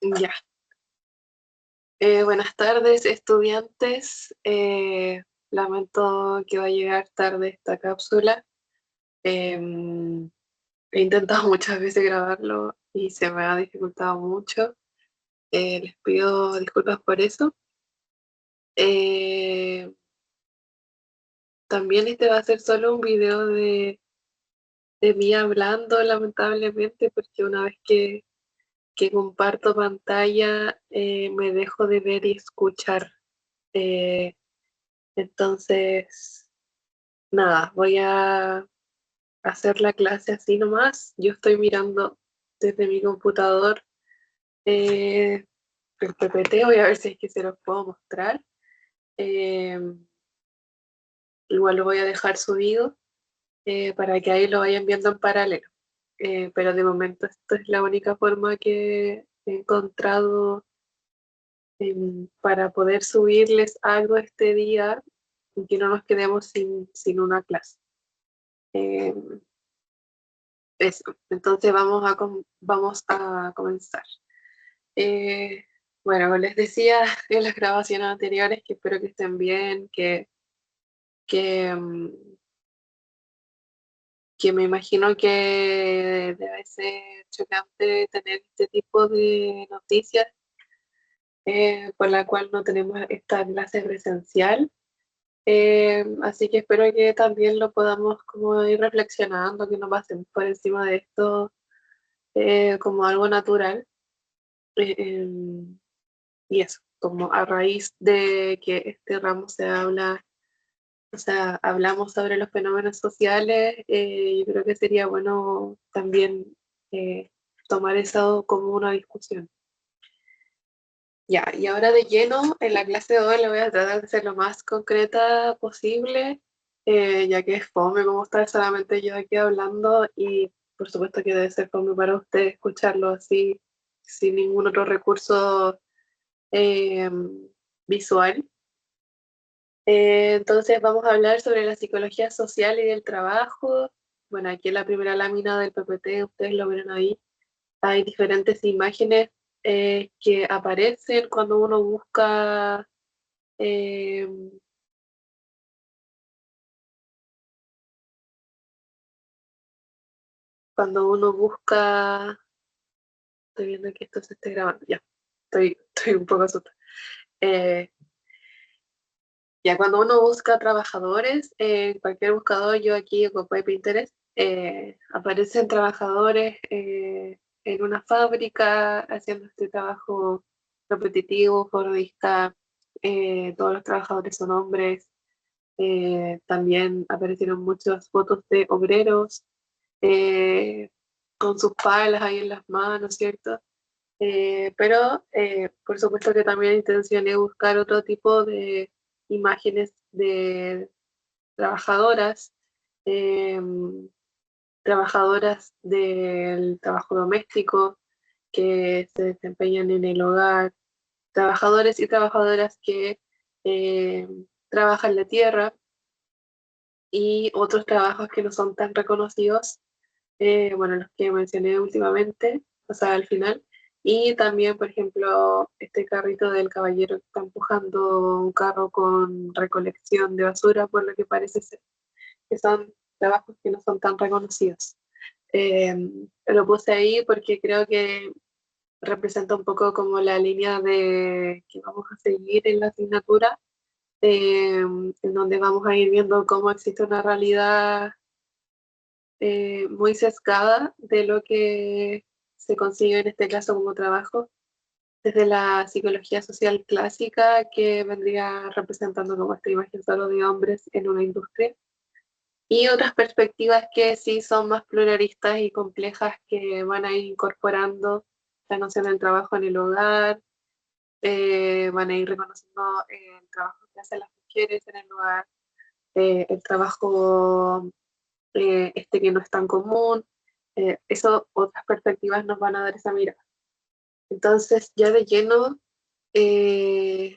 Ya. Buenas tardes, estudiantes. Lamento que va a llegar tarde esta cápsula. He intentado muchas veces grabarlo y se me ha dificultado mucho. Les pido disculpas por eso. Eh, También este va a ser solo un video de mí hablando, lamentablemente, porque una vez que comparto pantalla, me dejo de ver y escuchar. Eh, entonces... Nada, voy a hacer la clase así nomás. Yo estoy mirando desde mi computador eh, el PPT, voy a ver si es que se los puedo mostrar. Eh, Igual lo voy a dejar subido para que ahí lo vayan viendo en paralelo. Pero de momento esto es la única forma que he encontrado para poder subirles algo este día y que no nos quedemos sin una clase. Eh, Eso, entonces vamos a comenzar. Eh, bueno, les decía en las grabaciones anteriores que espero que estén bien, que, mm, que me imagino que debe ser chocante tener este tipo de noticias por la cual no tenemos esta clase presencial. Así que espero que también lo podamos como ir reflexionando, que no pasemos por encima de esto como algo natural. Eh, em, Y eso, como a raíz de que este ramo se habla, o sea, hablamos sobre los fenómenos sociales, yo creo que sería bueno también tomar eso como una discusión. Ya, y ahora de lleno, en la clase de hoy le voy a tratar de ser lo más concreta posible, ya que es fome como estar solamente yo aquí hablando y por supuesto que debe ser fome para usted escucharlo así, sin ningún otro recurso eh, visual. Entonces vamos a hablar sobre la psicología social y del trabajo. Bueno, aquí en la primera lámina del PPT, ustedes lo ven ahí, hay diferentes imágenes que aparecen eh, cuando uno busca, estoy viendo que esto se esté grabando, ya, estoy un poco asustada. Eh, ya cuando uno busca trabajadores, en cualquier buscador, yo aquí ocupé Pinterest, aparecen trabajadores en una fábrica haciendo este trabajo repetitivo, fordista, todos los trabajadores son hombres, también aparecieron muchas fotos de obreros eh, con sus palas ahí en las manos, ¿cierto? Pero por supuesto que también intencioné buscar otro tipo de imágenes de trabajadoras, eh, trabajadoras del trabajo doméstico que se desempeñan en el hogar, trabajadores y trabajadoras que eh, trabajan la tierra y otros trabajos que no son tan reconocidos, bueno, los que mencioné últimamente, o sea, al final. Y también, por ejemplo, este carrito del caballero que está empujando un carro con recolección de basura, por lo que parece ser, que son trabajos que no son tan reconocidos. Eh, lo puse ahí porque creo que representa un poco como la línea de que vamos a seguir en la asignatura, en donde vamos a ir viendo cómo existe una realidad muy sesgada de lo que se consigue en este caso como trabajo, desde la psicología social clásica que vendría representando como esta imagen solo de hombres en una industria, y otras perspectivas que sí son más pluralistas y complejas que van a ir incorporando la noción del trabajo en el hogar, van a ir reconociendo el trabajo que hacen las mujeres en el hogar, el trabajo este que no es tan común, eso, otras perspectivas nos van a dar esa mirada. Entonces, ya de lleno, eh,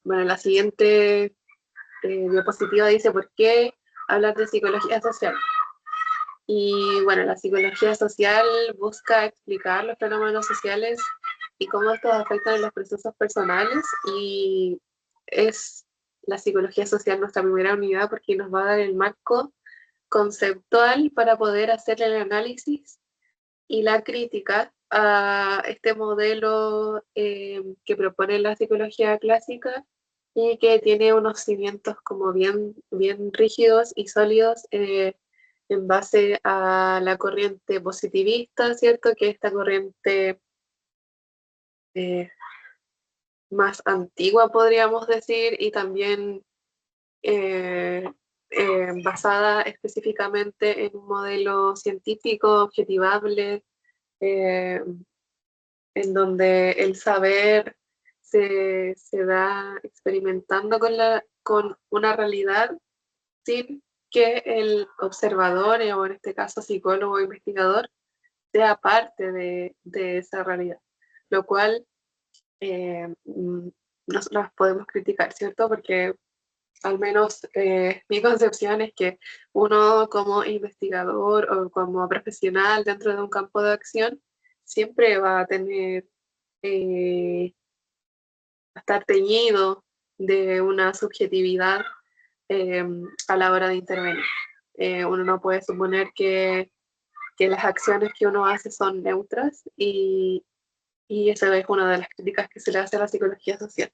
bueno, la siguiente diapositiva dice por qué hablar de psicología social. Y bueno, la psicología social busca explicar los fenómenos sociales y cómo estos afectan en los procesos personales, y es la psicología social nuestra primera unidad porque nos va a dar el marco conceptual para poder hacer el análisis y la crítica a este modelo que propone la psicología clásica y que tiene unos cimientos como bien rígidos y sólidos en base a la corriente positivista, ¿cierto? Que es esta corriente eh, más antigua, podríamos decir, y también eh, basada específicamente en un modelo científico, objetivable, eh, en donde el saber se da experimentando con una realidad sin que el observador, o en este caso psicólogo o investigador, sea parte de esa realidad, lo cual nosotros podemos criticar, ¿cierto? Porque al menos mi concepción es que uno como investigador o como profesional dentro de un campo de acción siempre va a tener, va a estar teñido de una subjetividad eh, a la hora de intervenir. Uno no puede suponer que las acciones que uno hace son neutras, y esa es una de las críticas que se le hace a la psicología social.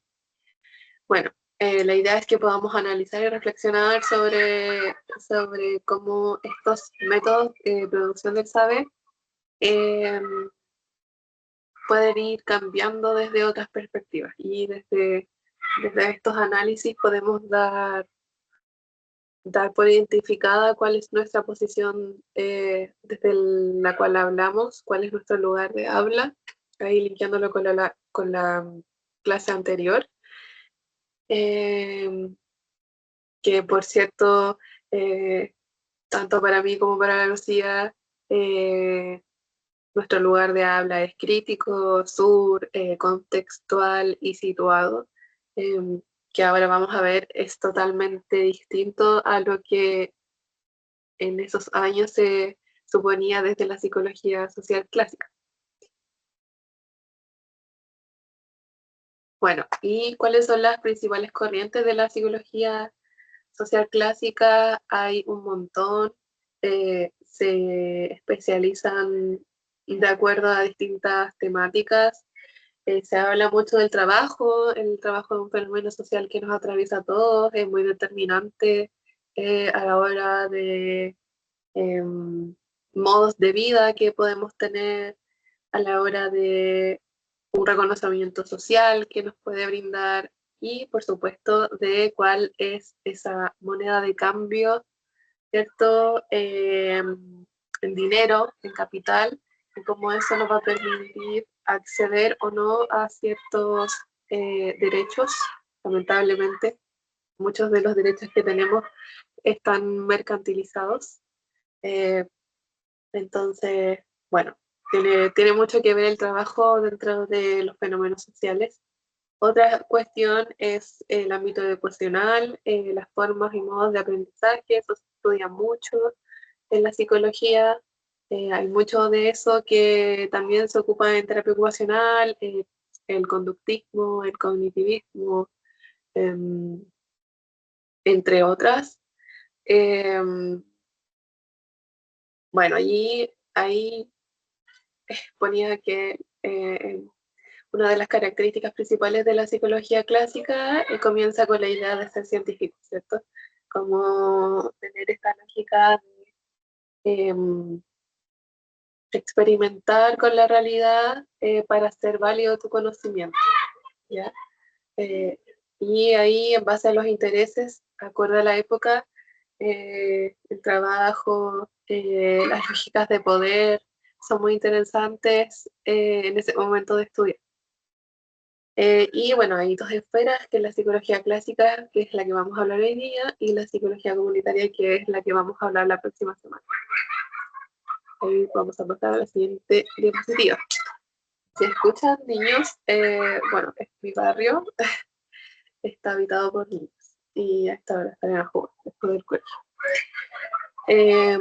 Bueno, la idea es que podamos analizar y reflexionar sobre cómo estos métodos de producción del saber eh, pueden ir cambiando desde otras perspectivas. Y desde estos análisis podemos dar por identificada cuál es nuestra posición desde la cual hablamos, cuál es nuestro lugar de habla, ahí linkeándolo con la clase anterior. Eh, que por cierto, eh, tanto para mí como para la Lucía, eh, nuestro lugar de habla es crítico, contextual y situado, que ahora vamos a ver es totalmente distinto a lo que en esos años se suponía desde la psicología social clásica. Bueno, ¿y cuáles son las principales corrientes de la psicología social clásica? Hay un montón, se especializan de acuerdo a distintas temáticas. Se habla mucho del trabajo, el trabajo es un fenómeno social que nos atraviesa a todos, es muy determinante a la hora de modos de vida que podemos tener, a la hora de un reconocimiento social que nos puede brindar, y por supuesto de cuál es esa moneda de cambio, ¿cierto? En dinero, en capital, y cómo eso nos va a permitir acceder o no a ciertos derechos. Lamentablemente, muchos de los derechos que tenemos están mercantilizados. Eh, entonces, bueno, tiene mucho que ver el trabajo dentro de los fenómenos sociales. Otra cuestión es el ámbito educacional, las formas y modos de aprendizaje, eso se estudia mucho en la psicología. Hay mucho de eso que también se ocupa en terapia ocupacional, el conductismo, el cognitivismo, em, entre otras. Em, bueno, ahí ponía que una de las características principales de la psicología clásica comienza con la idea de ser científico, ¿cierto? Como tener esta lógica de experimentar con la realidad para hacer válido tu conocimiento, ¿ya? Eh, y ahí, en base a los intereses, acorde a la época, el trabajo, las lógicas de poder, son muy interesantes en ese momento de estudio. Y bueno, hay dos esferas, que es la psicología clásica, que es la que vamos a hablar hoy día, y la psicología comunitaria, que es la que vamos a hablar la próxima semana. Ahí vamos a pasar a la siguiente diapositiva. Si escuchan niños, bueno, es mi barrio, está habitado por niños, y a esta hora están a jugar después del colegio. Eh,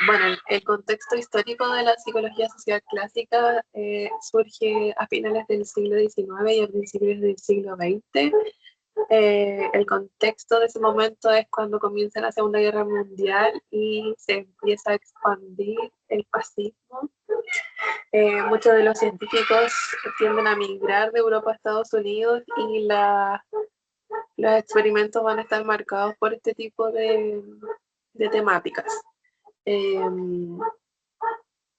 bueno, el contexto histórico de la psicología social clásica surge a finales del siglo XIX y a principios del siglo XX. El contexto de ese momento es cuando comienza la Segunda Guerra Mundial y se empieza a expandir el fascismo. Muchos de los científicos tienden a migrar de Europa a Estados Unidos y los experimentos van a estar marcados por este tipo de temáticas. Eh,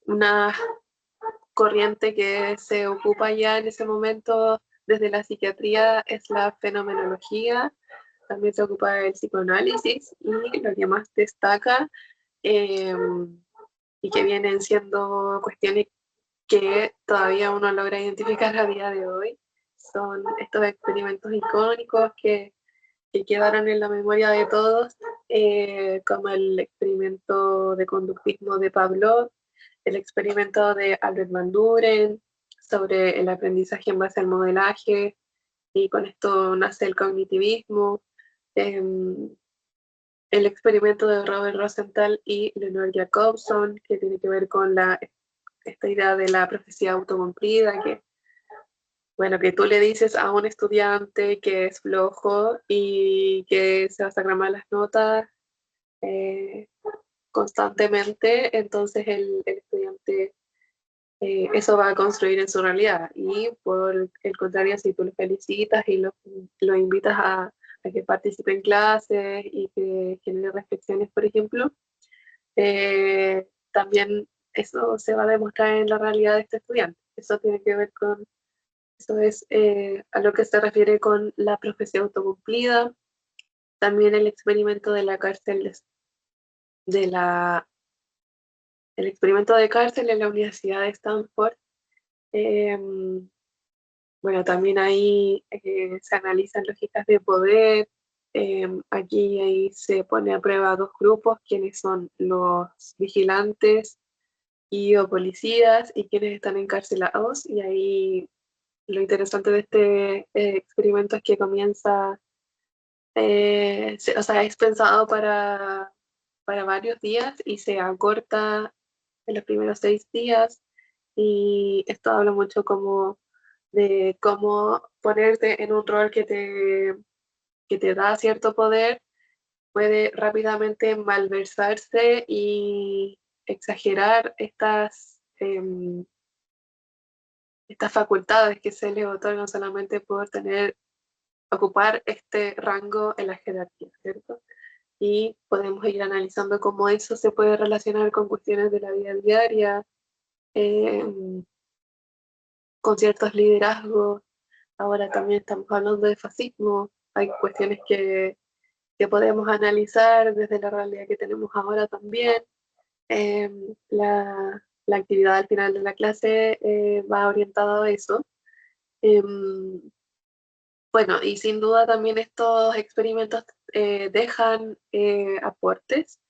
una corriente que se ocupa ya en ese momento desde la psiquiatría es la fenomenología, también se ocupa del psicoanálisis y lo que más destaca eh, y que vienen siendo cuestiones que todavía uno logra identificar a día de hoy son estos experimentos icónicos que quedaron en la memoria de todos, como el experimento de conductismo de Pavlov, el experimento de Albert Van Buren sobre el aprendizaje en base al modelaje, y con esto nace el cognitivismo, eh, el experimento de Robert Rosenthal y Leonard Jacobson, que tiene que ver con esta idea de la profecía autocumplida, que bueno, que tú le dices a un estudiante que es flojo y que se va a sacar malas notas eh, constantemente, entonces el estudiante eso va a construir en su realidad. Y por el contrario, si tú lo felicitas y lo invitas a que participe en clases y que genere reflexiones, por ejemplo, también eso se va a demostrar en la realidad de este estudiante. Eso tiene que ver con eso es a lo que se refiere con la profecía autocumplida. También el experimento de la cárcel, de la, el experimento de cárcel en la Universidad de Stanford. Eh, bueno, también ahí se analizan lógicas de poder. Aquí ahí se pone a prueba dos grupos, quienes son los vigilantes y o policías y quienes están encarcelados. Y ahí lo interesante de este experimento es que comienza o sea, es pensado para varios días y se acorta en los primeros 6 días. Y esto habla mucho como de cómo ponerte en un rol que te da cierto poder puede rápidamente malversarse y exagerar estas facultades que se le otorgan solamente por ocupar este rango en la jerarquía, ¿cierto? Y podemos ir analizando cómo eso se puede relacionar con cuestiones de la vida diaria, eh, con ciertos liderazgos. Ahora también estamos hablando de fascismo, hay cuestiones que podemos analizar desde la realidad que tenemos ahora también. Eh, la actividad al final de la clase va orientada a eso. Eh, bueno, y sin duda también estos experimentos dejan aportes.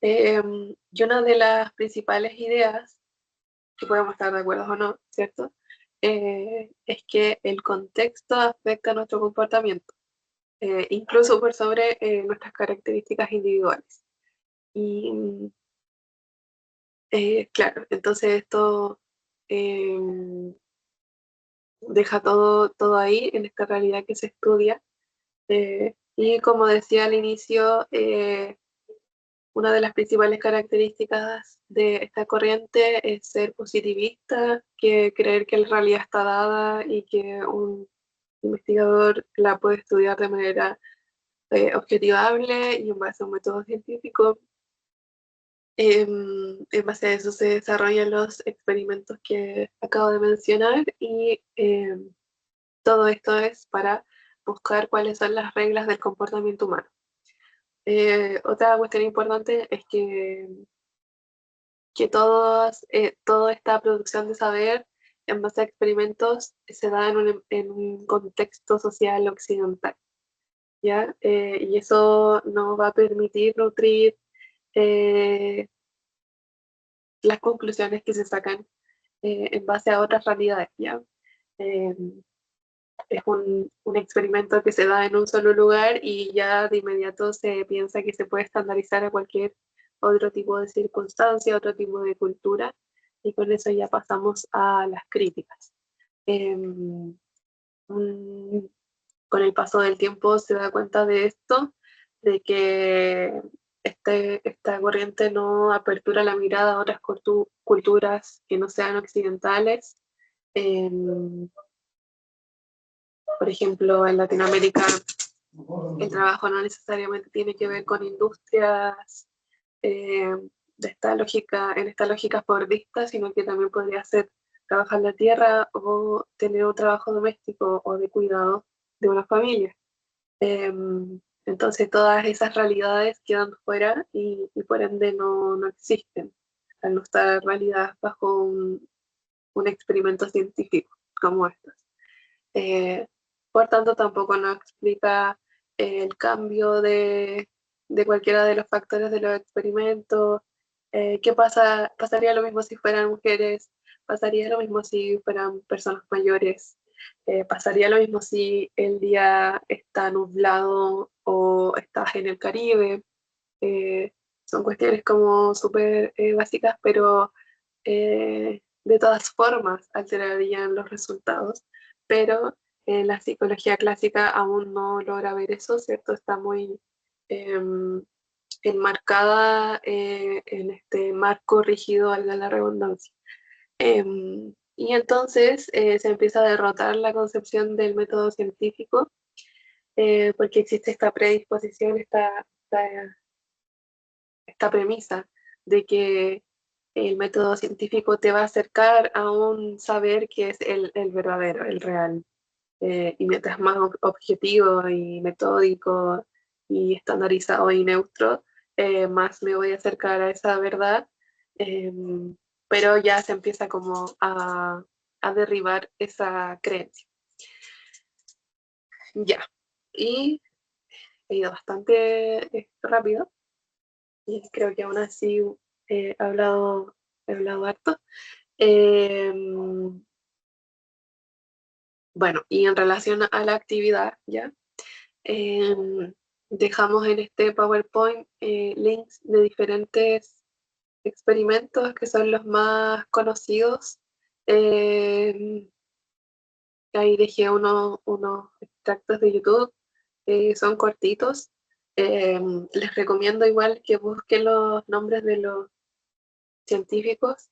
Y una de las principales ideas, que podemos estar de acuerdo o no, ¿cierto? Es que el contexto afecta nuestro comportamiento, incluso por sobre nuestras características individuales. Y claro, entonces esto eh, deja todo ahí en esta realidad que se estudia. Y como decía al inicio, una de las principales características de esta corriente es ser positivista, que creer que la realidad está dada y que un investigador la puede estudiar de manera objetivable y en base a un método científico. En base a eso se desarrollan los experimentos que acabo de mencionar y todo esto es para buscar cuáles son las reglas del comportamiento humano. Otra cuestión importante es que toda esta producción de saber en base a experimentos se da en un contexto social occidental, ¿ya? Y eso nos va a permitir nutrir eh, las conclusiones que se sacan en base a otras realidades, ¿ya? Eh, es un experimento que se da en un solo lugar y ya de inmediato se piensa que se puede estandarizar a cualquier otro tipo de circunstancia, otro tipo de cultura, y con eso ya pasamos a las críticas. Em, mm, con el paso del tiempo se da cuenta de esto, de que esta corriente no apertura la mirada a otras culturas que no sean occidentales. Em, por ejemplo, en Latinoamérica el trabajo no necesariamente tiene que ver con industrias eh, en esta lógica fordista, sino que también podría ser trabajar la tierra o tener un trabajo doméstico o de cuidado de una familia. Entonces todas esas realidades quedan fuera y por ende no existen, al no estar validadas bajo un experimento científico como estos. Eh, por tanto, tampoco nos explica el cambio de cualquiera de los factores de los experimentos. ¿Qué pasa? ¿Pasaría lo mismo si fueran mujeres? ¿Pasaría lo mismo si fueran personas mayores? ¿Pasaría lo mismo si el día está nublado o estás en el Caribe? Eh, Son cuestiones como súper básicas, pero de todas formas alterarían los resultados. Pero la psicología clásica aún no logra ver eso, ¿cierto? Está muy em, enmarcada en este marco rígido, valga la redundancia. Y entonces se empieza a derrotar la concepción del método científico, porque existe esta predisposición, esta premisa de que el método científico te va a acercar a un saber que es el verdadero, el real. Y mientras más objetivo y metódico y estandarizado y neutro, más me voy a acercar a esa verdad. Pero ya se empieza como a derribar esa creencia. Ya. Y he ido bastante rápido y creo que aún así he hablado harto. Eh, bueno, y en relación a la actividad, ¿ya? Eh, Dejamos en este PowerPoint links de diferentes experimentos que son los más conocidos. Eh, Ahí dejé unos extractos de YouTube, son cortitos. Eh, Les recomiendo igual que busquen los nombres de los científicos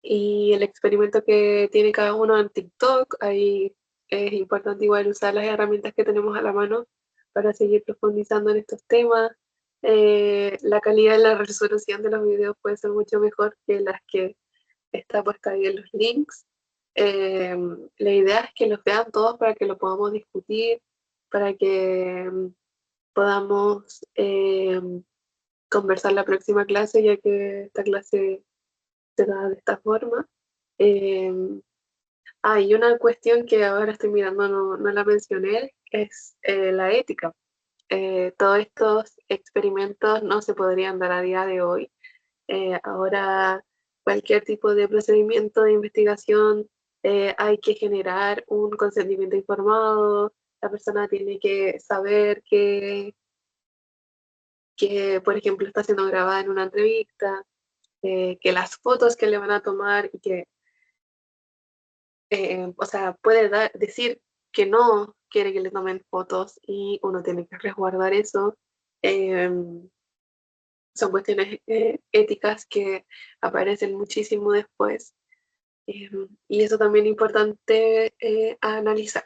y el experimento que tiene cada uno en TikTok. Ahí es importante igual usar las herramientas que tenemos a la mano para seguir profundizando en estos temas. La calidad y la resolución de los videos puede ser mucho mejor que las que está puesta ahí en los links. Eh, la idea es que los vean todos para que lo podamos discutir, para que podamos conversar la próxima clase, ya que esta clase se da de esta forma. Eh, y una cuestión que ahora estoy mirando, no la mencioné, es la ética. Todos estos experimentos no se podrían dar a día de hoy. Ahora cualquier tipo de procedimiento de investigación hay que generar un consentimiento informado, la persona tiene que saber que, por ejemplo, está siendo grabada en una entrevista, que las fotos que le van a tomar y que o sea, puede decir que no quiere que le tomen fotos y uno tiene que resguardar eso. Son cuestiones éticas que aparecen muchísimo después. Y eso también es importante analizar.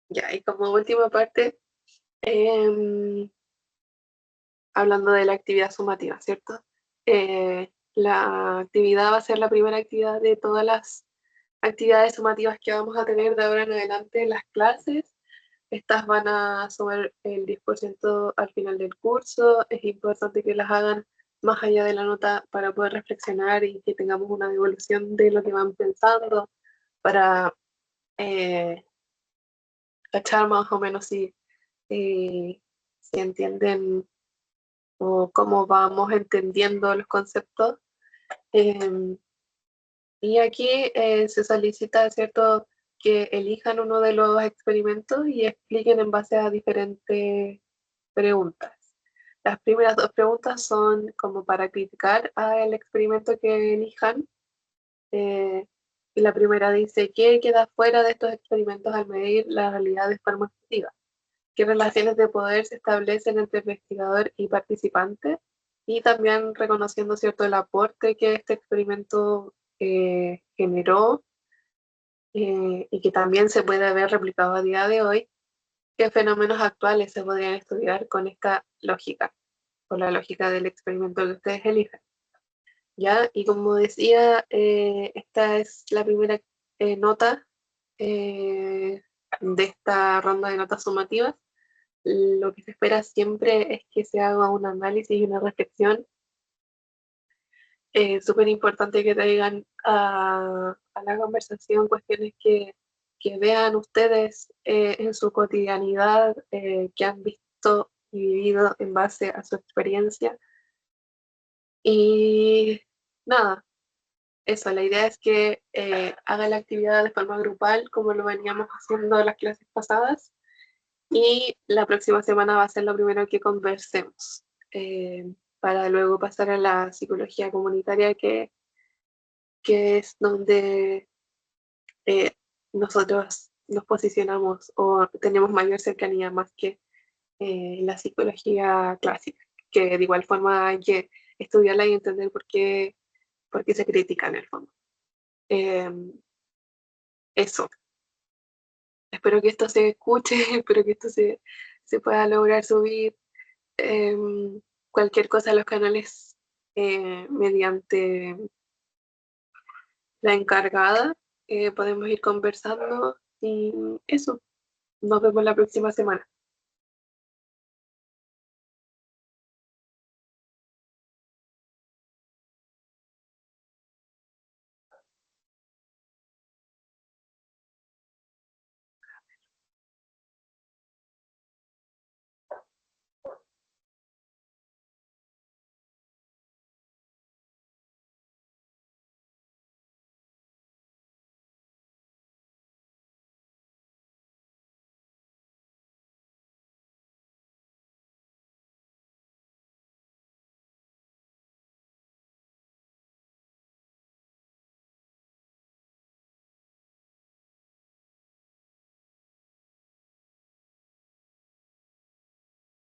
Ya, y como última parte, em, hablando de la actividad sumativa, ¿cierto? La actividad va a ser la primera actividad de todas las actividades sumativas que vamos a tener de ahora en adelante en las clases. Estas van a sumar el 10% al final del curso. Es importante que las hagan más allá de la nota para poder reflexionar y que tengamos una devolución de lo que van pensando, para eh, cachar más o menos si entienden o cómo vamos entendiendo los conceptos. Eh, y aquí se solicita, ¿cierto?, que elijan uno de los experimentos y expliquen en base a diferentes preguntas. Las primeras dos preguntas son como para criticar al experimento que elijan. Eh, y la primera dice, ¿qué queda fuera de estos experimentos al medir la realidad de forma objetiva? ¿Qué relaciones de poder se establecen entre investigador y participante? Y también reconociendo cierto el aporte que este experimento generó y que también se puede ver replicado a día de hoy, qué fenómenos actuales se podrían estudiar con esta lógica, con la lógica del experimento que ustedes eligen. ¿Ya? Y como decía, esta es la primera nota eh, de esta ronda de notas sumativas. Lo que se espera siempre es que se haga un análisis y una reflexión. Súper importante que traigan a la conversación cuestiones que vean ustedes en su cotidianidad, que han visto y vivido en base a su experiencia. Y nada, eso, la idea es que hagan la actividad de forma grupal como lo veníamos haciendo en las clases pasadas y la próxima semana va a ser lo primero que conversemos para luego pasar a la psicología comunitaria que es donde eh, nosotros nos posicionamos o tenemos mayor cercanía más que la psicología clásica, que de igual forma hay que estudiarla y entender por qué se critica en el fondo. Eh, Eso. Espero que esto se escuche, espero que esto se pueda lograr subir. Cualquier cosa a los canales mediante la encargada, podemos ir conversando y eso. Nos vemos la próxima semana.